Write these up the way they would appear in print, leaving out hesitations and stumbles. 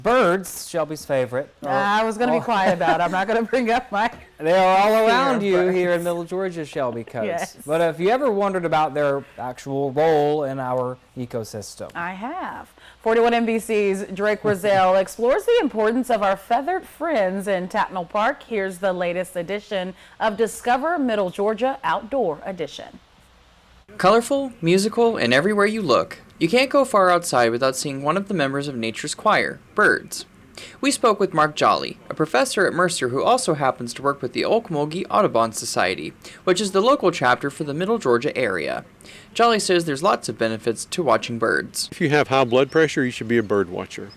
Birds, Shelby's favorite. I was going to be quiet about it. I'm not going to bring up my... They are all around you birds. here in Middle Georgia, Shelby coast. Yes. But if you ever wondered about their actual role in our ecosystem. I have. 41 NBC's Drake Roselle explores the importance of our feathered friends in Tatnall Park. Here's the latest edition of Discover Middle Georgia Outdoor Edition. Colorful, musical, and everywhere you look, you can't go far outside without seeing one of the members of nature's choir, birds. We spoke with Marc Jolley, a professor at Mercer who also happens to work with the Ocmulgee Audubon Society, which is the local chapter for the Middle Georgia area. Jolley says there's lots of benefits to watching birds. If you have high blood pressure, you should be a bird watcher.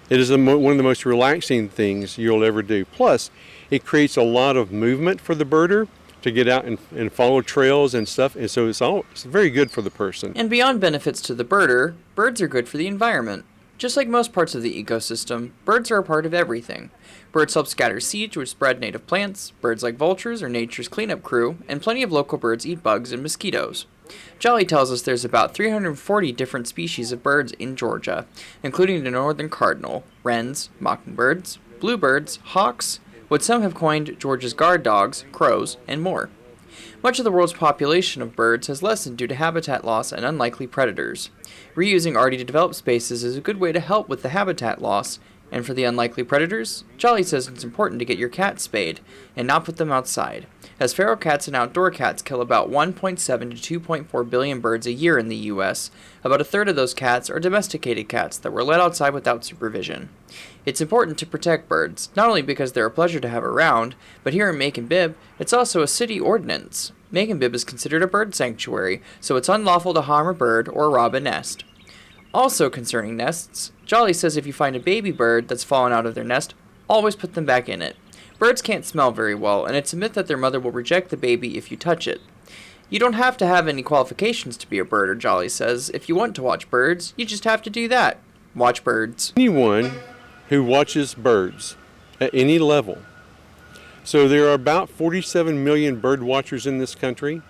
It is one of the most relaxing things you'll ever do. Plus, it creates a lot of movement for the birder to get out and follow trails and stuff, and so it's very good for the person. And beyond benefits to the birder, birds are good for the environment. Just like most parts of the ecosystem, birds are a part of everything. Birds help scatter seeds which spread native plants, birds like vultures are nature's cleanup crew, and plenty of local birds eat bugs and mosquitoes. Jolley tells us there's about 340 different species of birds in Georgia, including the northern cardinal, wrens, mockingbirds, bluebirds, hawks, what some have coined Georgia's guard dogs, crows, and more. Much of the world's population of birds has lessened due to habitat loss and unlikely predators. Reusing already developed spaces is a good way to help with the habitat loss, and for the unlikely predators, Jolley says it's important to get your cats spayed and not put them outside, as feral cats and outdoor cats kill about 1.7 to 2.4 billion birds a year in the U.S. About a third of those cats are domesticated cats that were let outside without supervision. It's important to protect birds, not only because they're a pleasure to have around, but here in Macon Bibb, it's also a city ordinance. Macon Bibb is considered a bird sanctuary, so it's unlawful to harm a bird or rob a nest. Also concerning nests, Jolley says if you find a baby bird that's fallen out of their nest, always put them back in it. Birds can't smell very well, and it's a myth that their mother will reject the baby if you touch it. You don't have to have any qualifications to be a birder, Jolley says. If you want to watch birds, you just have to do that. Watch birds. Anyone who watches birds at any level. So there are about 47 million bird watchers in this country.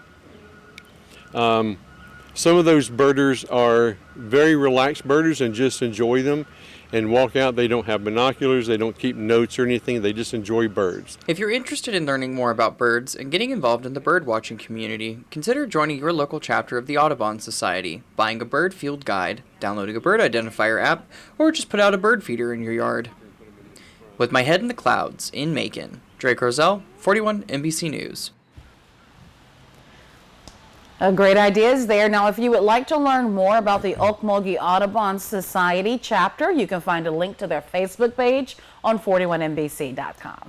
Some of those birders are very relaxed birders and just enjoy them and walk out. They don't have binoculars, they don't keep notes or anything, they just enjoy birds. If you're interested in learning more about birds and getting involved in the bird watching community, consider joining your local chapter of the Audubon Society, buying a bird field guide, downloading a bird identifier app, or just put out a bird feeder in your yard. With my head in the clouds, in Macon, Drake Roselle, 41 NBC News. Great ideas there. Now, if you would like to learn more about the Ocmulgee Audubon Society chapter, you can find a link to their Facebook page on 41NBC.com.